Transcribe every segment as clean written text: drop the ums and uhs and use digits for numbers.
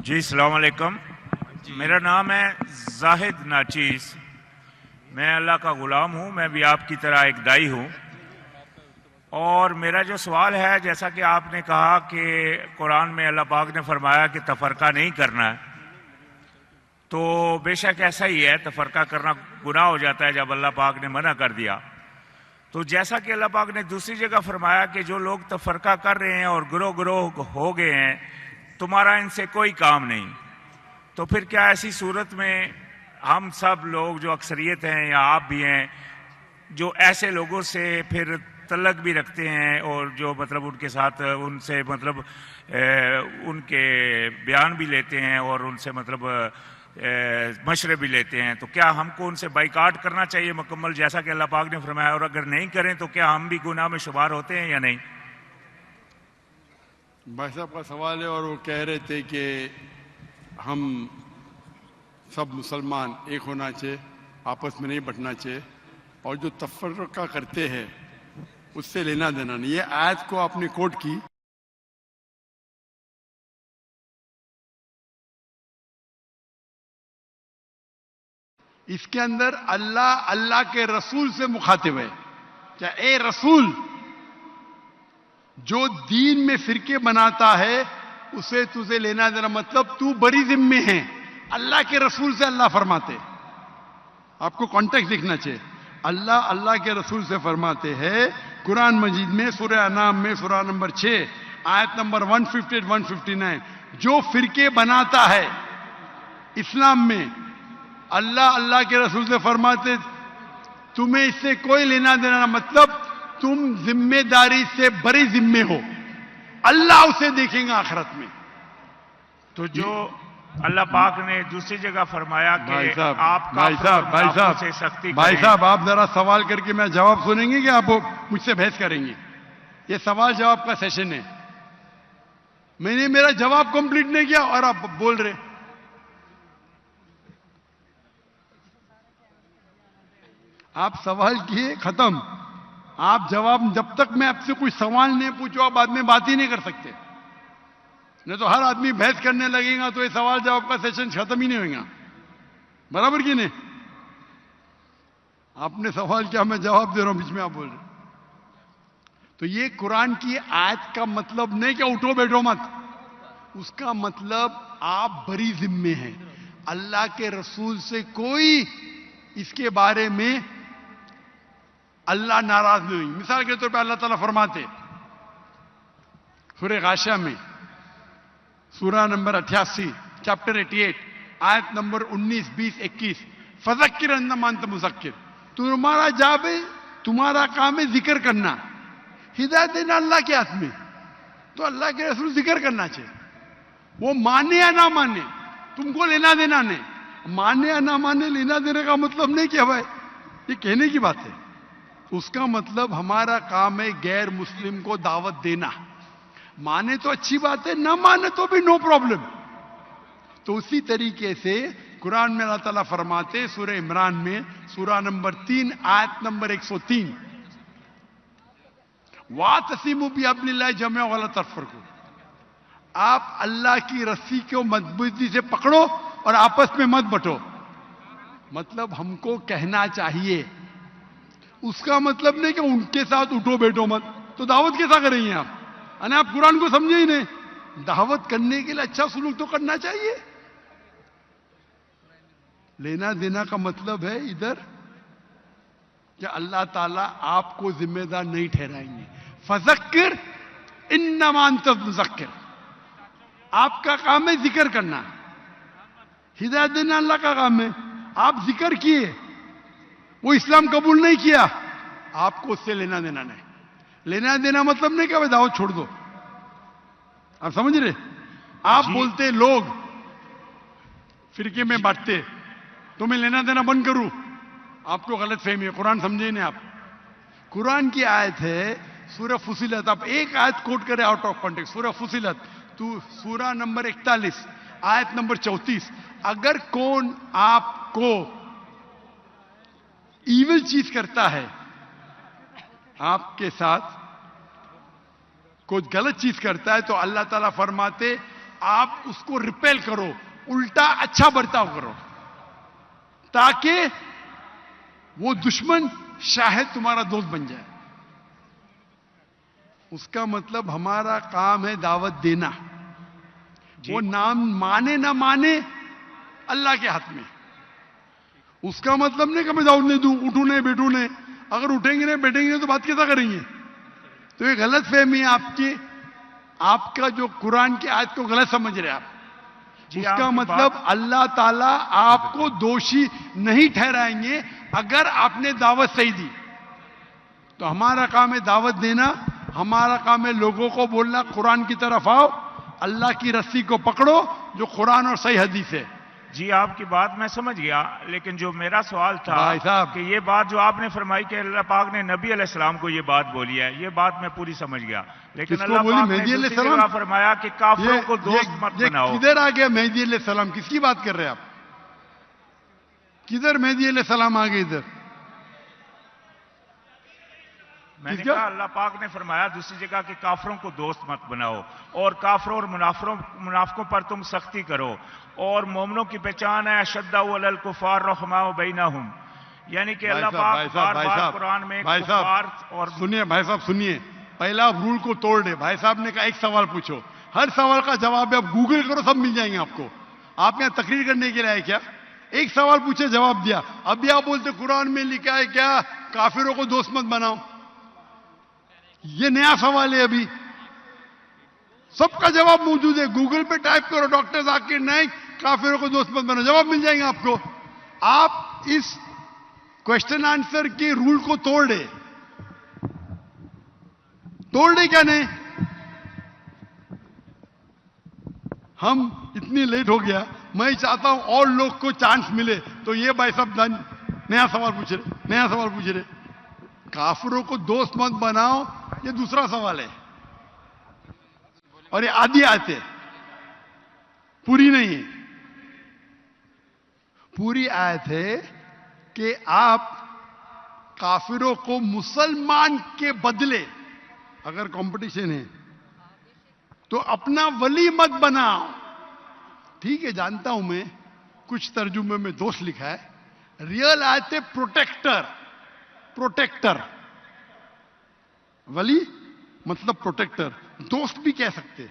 جی السلام علیکم. میرا نام ہے زاہد ناچیز. میں اللہ کا غلام ہوں. میں بھی آپ کی طرح ایک دائی ہوں. اور میرا جو سوال ہے، جیسا کہ آپ نے کہا کہ قرآن میں اللہ پاک نے فرمایا کہ تفرقہ نہیں کرنا ہے، تو بے شک ایسا ہی ہے. تفرقہ کرنا گناہ ہو جاتا ہے جب اللہ پاک نے منع کر دیا. تو جیسا کہ اللہ پاک نے دوسری جگہ فرمایا کہ جو لوگ تفرقہ کر رہے ہیں اور گروہ گروہ ہو گئے ہیں، تمہارا ان سے کوئی کام نہیں. تو پھر کیا ایسی صورت میں ہم سب لوگ جو اکثریت ہیں یا آپ بھی ہیں، جو ایسے لوگوں سے پھر تعلق بھی رکھتے ہیں اور جو مطلب ان کے ساتھ ان سے مطلب ان کے بیان بھی لیتے ہیں اور ان سے مطلب مشورے بھی لیتے ہیں، تو کیا ہم کو ان سے بائیکاٹ کرنا چاہیے مکمل جیسا کہ اللہ پاک نے فرمایا؟ اور اگر نہیں کریں تو کیا ہم بھی گناہ میں شمار ہوتے ہیں یا نہیں؟ بھائی صاحب کا سوال ہے، اور وہ کہہ رہے تھے کہ ہم سب مسلمان ایک ہونا چاہیے، آپس میں نہیں بٹنا چاہیے، اور جو تفرقہ کرتے ہیں اس سے لینا دینا نہیں. یہ آیت کو آپ نے کوٹ کی. اس کے اندر اللہ کے رسول سے مخاطب ہے. کیا اے رسول، جو دین میں فرقے بناتا ہے اسے تجھے لینا دینا، مطلب تو بری ذمے ہے. اللہ کے رسول سے اللہ فرماتے، آپ کو کانٹیکٹ دیکھنا چاہیے. اللہ کے رسول سے فرماتے ہیں قرآن مجید میں سورہ انعام میں سورہ نمبر 6 آیت نمبر 158-159، جو فرقے بناتا ہے اسلام میں، اللہ کے رسول سے فرماتے تمہیں اس سے کوئی لینا دینا نہ، مطلب تم ذمہ داری سے بری ذمے ہو. اللہ اسے دیکھیں گا آخرت میں. تو جو اللہ پاک نے دوسری جگہ فرمایا کہ آپ سے سختی بھائی صاحب آپ ذرا سوال کر کے میں جواب سنیں گے کہ آپ مجھ سے بحث کریں گے؟ یہ سوال جواب کا سیشن ہے. میں نے میرا جواب کمپلیٹ نہیں کیا اور آپ بول رہے. آپ سوال کیے ختم. آپ جواب، جب تک میں آپ سے کوئی سوال نہیں پوچھو آپ بعد میں بات ہی نہیں کر سکتے. نہیں تو ہر آدمی بحث کرنے لگے گا تو یہ سوال جواب کا سیشن ختم ہی نہیں ہوگا. برابر کی نہیں؟ آپ نے سوال کیا، میں جواب دے رہا ہوں، بیچ میں آپ بول رہے. تو یہ قرآن کی آیت کا مطلب نہیں کہ اٹھو بیٹھو مت. اس کا مطلب آپ بری ذمے ہیں. اللہ کے رسول سے کوئی اس کے بارے میں اللہ ناراض نہیں ہوئی. مثال کے طور پہ اللہ تعالیٰ فرماتے سورہ غاشیہ میں سورہ نمبر 88 چیپٹر 88 آیت نمبر 19، 20، 21، فذکر انما انت مذکر، تمہارا جاب ہے، تمہارا کام ہے ذکر کرنا. ہدایت دینا اللہ کے ہاتھ میں. تو اللہ کے رسول ذکر کرنا چاہیے. وہ مانے یا نہ مانے تم کو لینا دینا نہیں. مانے یا نہ مانے لینا دینے کا مطلب نہیں کہ بھائی یہ کہنے کی بات ہے. اس کا مطلب ہمارا کام ہے غیر مسلم کو دعوت دینا. مانے تو اچھی بات ہے، نہ مانے تو بھی نو پرابلم. تو اسی طریقے سے قرآن میں اللہ تعالیٰ فرماتے سورہ عمران میں سورہ نمبر 3 آیت نمبر 103، وَاعْتَصِمُوا بِحَبْلِ اللَّهِ جَمِيعًا وَلَا تَفَرَّقُوا، آپ اللہ کی رسی کو مضبوطی سے پکڑو اور آپس میں مت بٹو. مطلب ہم کو کہنا چاہیے. اس کا مطلب نہیں کہ ان کے ساتھ اٹھو بیٹھو مت. تو دعوت کیسا کریں گے آپ؟ آپ قرآن کو سمجھے ہی نہیں. دعوت کرنے کے لیے اچھا سلوک تو کرنا چاہیے. لینا دینا کا مطلب ہے ادھر کہ اللہ تعالیٰ آپ کو ذمہ دار نہیں ٹھہرائیں گے. فذکر انما انت مذکر، آپ کا کام ہے ذکر کرنا. ہدایت دینا اللہ کا کام ہے. آپ ذکر کیے، وہ اسلام قبول نہیں کیا، آپ کو اس سے لینا دینا نہیں. لینا دینا مطلب نہیں کہ دعوت چھوڑ دو. آپ سمجھ رہے؟ آپ بولتے لوگ فرقے میں بانٹتے تو میں لینا دینا بند کروں، آپ کو غلط فہمی ہے. قرآن سمجھے نہیں آپ. قرآن کی آیت ہے سورہ فصلت. آپ ایک آیت کوٹ کریں آؤٹ آف کانٹیکسٹ. سورہ فصلت تو سورہ نمبر 41 آیت نمبر 34. اگر کون آپ کو ایول چیز کرتا ہے، آپ کے ساتھ کوئی غلط چیز کرتا ہے، تو اللہ تعالیٰ فرماتے آپ اس کو ریپیل کرو, الٹا اچھا برتاؤ کرو, تاکہ وہ دشمن شاید تمہارا دوست بن جائے. اس کا مطلب ہمارا کام ہے دعوت دینا. وہ نام مانے نہ مانے اللہ کے ہاتھ میں. اس کا مطلب نہیں کہ میں دعوت نہیں دوں, اٹھوں نہیں بیٹھوں نہیں. اگر اٹھیں گے نہیں بیٹھیں گے نہیں تو بات کیسا کریں گے؟ تو یہ غلط فہمی ہے آپ کی. آپ کا جو قرآن کی آیت کو غلط سمجھ رہے آپ. اس کا مطلب اللہ تعالیٰ آپ کو دوشی نہیں ٹھہرائیں گے اگر آپ نے دعوت صحیح دی. تو ہمارا کام ہے دعوت دینا, ہمارا کام ہے لوگوں کو بولنا قرآن کی طرف آؤ, اللہ کی رسی کو پکڑو جو قرآن اور صحیح حدیث ہے. جی آپ کی بات میں سمجھ گیا, لیکن جو میرا سوال تھا بھائی صاحب, کہ یہ بات جو آپ نے فرمائی کہ اللہ پاک نے نبی علیہ السلام کو یہ بات بولی ہے, یہ بات میں پوری سمجھ گیا. لیکن اللہ پاک نے دوسری جگہ فرمایا کہ کافروں کو دوست مت بناؤ. کدھر آ گیا مہدی علیہ السلام؟ کس کی بات کر رہے ہیں آپ؟ کدھر مہدی علیہ السلام آ گئے ادھر؟ میں نے کہا اللہ پاک نے فرمایا دوسری جگہ کہ کافروں کو دوست مت بناؤ, اور کافروں اور منافقوں پر تم سختی کرو, اور مومنوں کی پہچان ہے اشداء علی الکفار رحماء بینہم. یعنی کہ اللہ پاک بار بار قرآن میں کفار اور سنیے بھائی صاحب سنیے, پہلا رول کو توڑ دے. بھائی صاحب نے کہا ایک سوال پوچھو, ہر سوال کا جواب ہے, آپ گوگل کرو سب مل جائیں گے آپ کو. آپ یہاں تقریر کرنے کے لیے آئے کیا؟ ایک سوال پوچھے جواب دیا. ابھی آپ بولتے قرآن میں لکھا ہے کیا کافروں کو دوست مت بناؤ؟ یہ نیا سوال ہے. ابھی سب کا جواب موجود ہے, گوگل پہ ٹائپ کرو ڈاکٹر ذاکر نائک کافروں کو دوست مت بناؤ, جواب مل جائیں گے آپ کو. آپ اس کوشچن آنسر کے رول کو توڑ دے کیا نہیں؟ ہم اتنی لیٹ ہو گیا, میں چاہتا ہوں اور لوگ کو چانس ملے. تو یہ بھائی صاحب نیا سوال پوچھ رہے, کافروں کو دوست مت بناؤ, یہ دوسرا سوال ہے. اور یہ آدھی آیت ہے, پوری نہیں ہے. پوری آیت ہے کہ آپ کافروں کو مسلمان کے بدلے, اگر کمپٹیشن ہے تو اپنا ولی مت بناؤ. ٹھیک ہے, جانتا ہوں میں, کچھ ترجمے میں دوست لکھا ہے. ریئل آیت ہے پروٹیکٹر. ولی مطلب پروٹیکٹر, دوست بھی کہہ سکتے,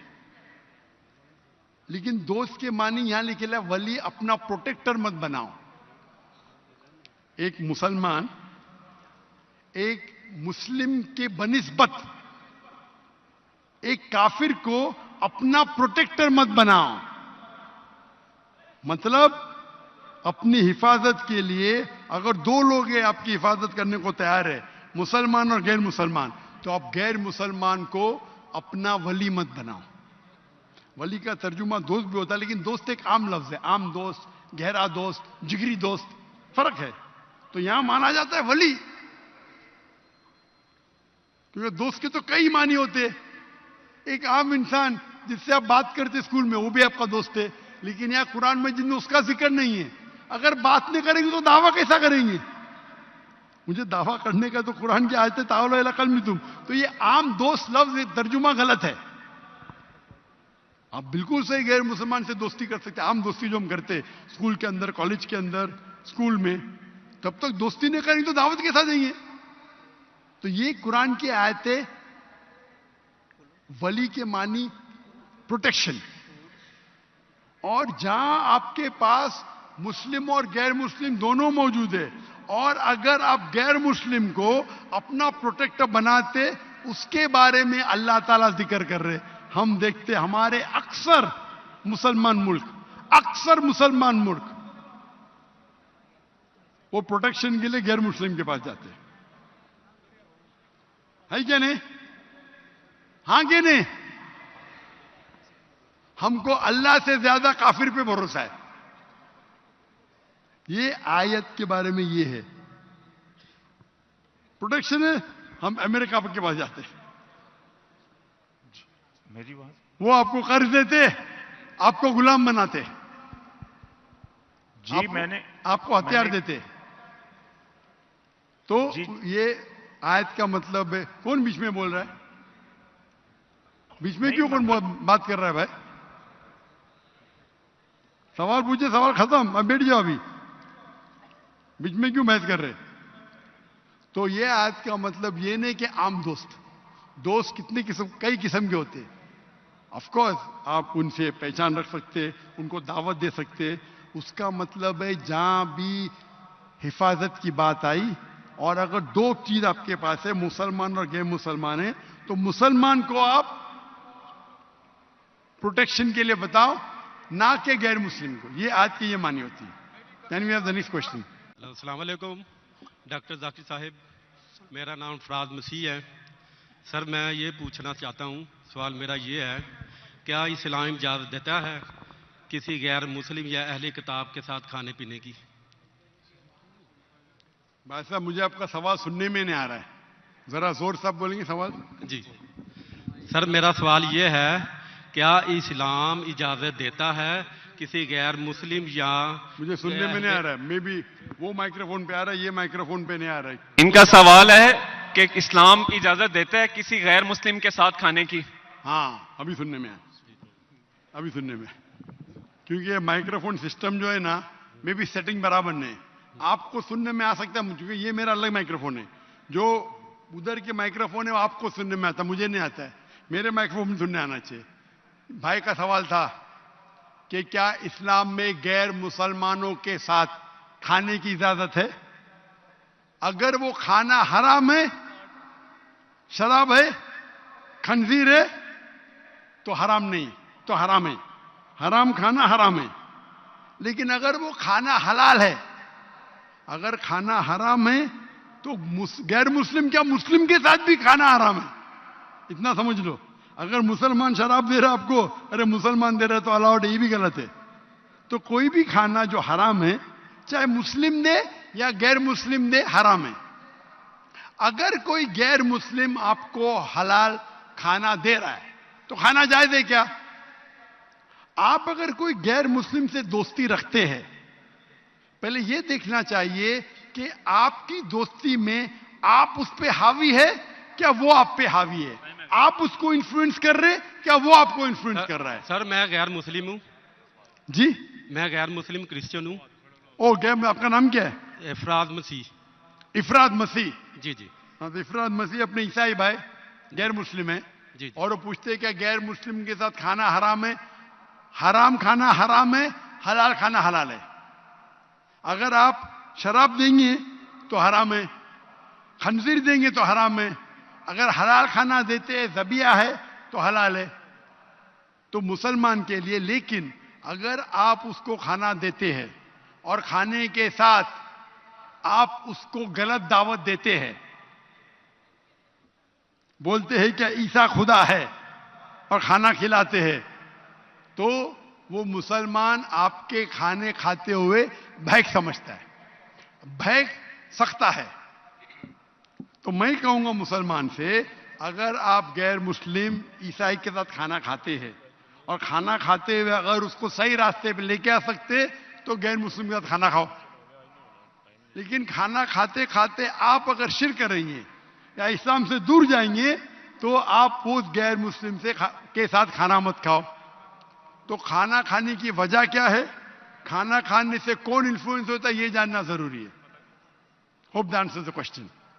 لیکن دوست کے معنی یہاں لکھے ہے ولی اپنا پروٹیکٹر مت بناؤ. ایک مسلمان ایک مسلم کے بنسبت ایک کافر کو اپنا پروٹیکٹر مت بناؤ. مطلب اپنی حفاظت کے لیے اگر دو لوگ ہیں آپ کی حفاظت کرنے کو تیار ہے, مسلمان اور غیر مسلمان, تو آپ غیر مسلمان کو اپنا ولی مت بناؤ. ولی کا ترجمہ دوست بھی ہوتا ہے, لیکن دوست ایک عام لفظ ہے. عام دوست, گہرا دوست, جگری دوست, فرق ہے. تو یہاں مانا جاتا ہے ولی, کیونکہ دوست کے تو کئی معنی ہوتے. ایک عام انسان جس سے آپ بات کرتے اسکول میں, وہ بھی آپ کا دوست ہے. لیکن یہاں قرآن میں جن میں اس کا ذکر نہیں ہے, اگر بات نہیں کریں گے تو دعویٰ کیسا کریں گے؟ مجھے دعویٰ کرنے کا تو قرآن کی آیت ہے تعالوا الی قومکم. تو یہ عام دوست لفظ ترجمہ غلط ہے. آپ بالکل صحیح غیر مسلمان سے دوستی کر سکتے. عام دوستی جو ہم کرتے اسکول کے اندر, کالج کے اندر, اسکول میں, تب تک دوستی نہیں کریں تو دعوت کیسا دیں گے؟ تو یہ قرآن کی آیت ہے. ولی کے معنی پروٹیکشن. اور جہاں آپ کے پاس مسلم اور غیر مسلم دونوں موجود ہے, اور اگر آپ غیر مسلم کو اپنا پروٹیکٹر بناتے, اس کے بارے میں اللہ تعالیٰ ذکر کر رہے. ہم دیکھتے ہمارے اکثر مسلمان ملک وہ پروٹیکشن کے لیے غیر مسلم کے پاس جاتے ہے کیا نہیں؟ ہاں کہ نہیں؟ ہم کو اللہ سے زیادہ کافر پہ بھروسہ ہے. یہ آیت کے بارے میں یہ ہے, پروٹیکشن ہے. ہم امریکہ کے پاس جاتے, میری بات, وہ آپ کو قرض دیتے, آپ کو غلام بناتے, جی میں نے آپ کو ہتھیار دیتے. تو یہ آیت کا مطلب ہے. کون بیچ میں بول رہا ہے؟ بیچ میں کیوں کون بات کر رہا ہے بھائی؟ سوال پوچھے, سوال ختم, اب بیٹھ جاؤ, ابھی بیچ میں کیوں بحث کر رہے؟ تو یہ آیت کا مطلب یہ نہیں کہ عام دوست کتنے قسم, کئی قسم کے ہوتے. آف کورس آپ ان سے پہچان رکھ سکتے, ان کو دعوت دے سکتے. اس کا مطلب ہے جہاں بھی حفاظت کی بات آئی, اور اگر دو چیز آپ کے پاس ہے, مسلمان اور غیر مسلمان ہیں, تو مسلمان کو آپ پروٹیکشن کے لیے بتاؤ, نہ کہ غیر مسلم کو. یہ آج کی یہ معنی ہوتی ہے. Can we have the next question? السلام علیکم ڈاکٹر ذاکر صاحب, میرا نام فراز مسیح ہے. سر میں یہ پوچھنا چاہتا ہوں, سوال میرا یہ ہے, کیا اسلام اجازت دیتا ہے کسی غیر مسلم یا اہل کتاب کے ساتھ کھانے پینے کی؟ بھائی صاحب مجھے آپ کا سوال سننے میں نہیں آ رہا ہے, ذرا زور صاحب بولیں گے سوال. جی سر, میرا سوال یہ ہے, کیا اسلام اجازت دیتا ہے کسی غیر مسلم یا مجھے سننے میں نہیں آ رہا ہے, میں بھی وہ مائکروفون پہ آ رہا ہے, یہ مائکروفون پہ نہیں آ رہا ہے. ان کا سوال ہے کہ اسلام اجازت دیتا ہے کسی غیر مسلم کے ساتھ کھانے کی؟ ہاں ابھی سننے میں آیا, ابھی سننے میں, کیونکہ یہ مائکروفون سسٹم جو ہے نا, میں بھی سیٹنگ برابر نہیں ہے. آپ کو سننے میں آ سکتا ہے, کیونکہ یہ میرا الگ مائکروفون ہے. جو ادھر کے مائکروفون ہے وہ آپ کو سننے میں آتا, مجھے نہیں آتا ہے. میرے مائکروفون میں سننے آنا چاہیے. بھائی کا سوال تھا کہ کیا اسلام میں غیر مسلمانوں کے ساتھ کھانے کی اجازت ہے؟ اگر وہ کھانا حرام ہے, شراب ہے, خنزیر ہے, تو حرام نہیں, تو حرام ہے. حرام کھانا حرام ہے. لیکن اگر وہ کھانا حلال ہے, اگر کھانا حرام ہے تو غیر مسلم کیا مسلم کے ساتھ بھی کھانا حرام ہے. اتنا سمجھ لو. اگر مسلمان شراب دے رہا آپ کو, ارے مسلمان دے رہا تو الاؤڈ ہے, یہ بھی غلط ہے. تو کوئی بھی کھانا جو حرام ہے, چاہے مسلم دے یا غیر مسلم دے, حرام ہے. اگر کوئی غیر مسلم آپ کو حلال کھانا دے رہا ہے تو کھانا جائز ہے کیا؟ آپ اگر کوئی غیر مسلم سے دوستی رکھتے ہیں, پہلے یہ دیکھنا چاہیے کہ آپ کی دوستی میں آپ اس پہ حاوی ہے کیا وہ آپ پہ حاوی ہے. آپ اس کو انفلوئنس کر رہے کیا وہ آپ کو انفلوئنس کر رہا ہے؟ سر میں غیر مسلم ہوں. جی میں غیر مسلم کرسچن ہوں. آپ کا نام کیا ہے؟ افراد مسیح. افراد مسیح. جی جی. ہاں, تو افراد مسیح اپنے عیسائی بھائی غیر مسلم ہے, جی. اور وہ پوچھتے ہیں کہ غیر مسلم کے ساتھ کھانا حرام ہے. حرام کھانا حرام ہے, حلال کھانا حلال ہے. اگر آپ شراب دیں گے تو حرام ہے, خنزیر دیں گے تو حرام ہے. اگر حلال کھانا دیتے ہیں, ذبیحہ ہے, تو حلال ہے. تو مسلمان کے لیے. لیکن اگر آپ اس کو کھانا دیتے ہیں اور کھانے کے ساتھ آپ اس کو غلط دعوت دیتے ہیں, بولتے ہیں کہ عیسیٰ خدا ہے اور کھانا کھلاتے ہیں, تو وہ مسلمان آپ کے کھانے کھاتے ہوئے بھیک سمجھتا ہے, بھیک سکتا ہے. تو میں کہوں گا مسلمان سے, اگر آپ غیر مسلم عیسائی کے ساتھ کھانا کھاتے ہیں اور کھانا کھاتے ہوئے اگر اس کو صحیح راستے پہ لے کے آ سکتے تو غیر مسلم کے ساتھ کھانا کھاؤ. لیکن کھانا کھاتے کھاتے آپ اگر شرک کریں گے یا اسلام سے دور جائیں گے تو آپ اس غیر مسلم کے ساتھ کھانا مت کھاؤ. تو کھانا کھانے کی وجہ کیا ہے, کھانا کھانے سے کون انفلوئنس ہوتا ہے, یہ جاننا ضروری ہے. Hope the answer the question.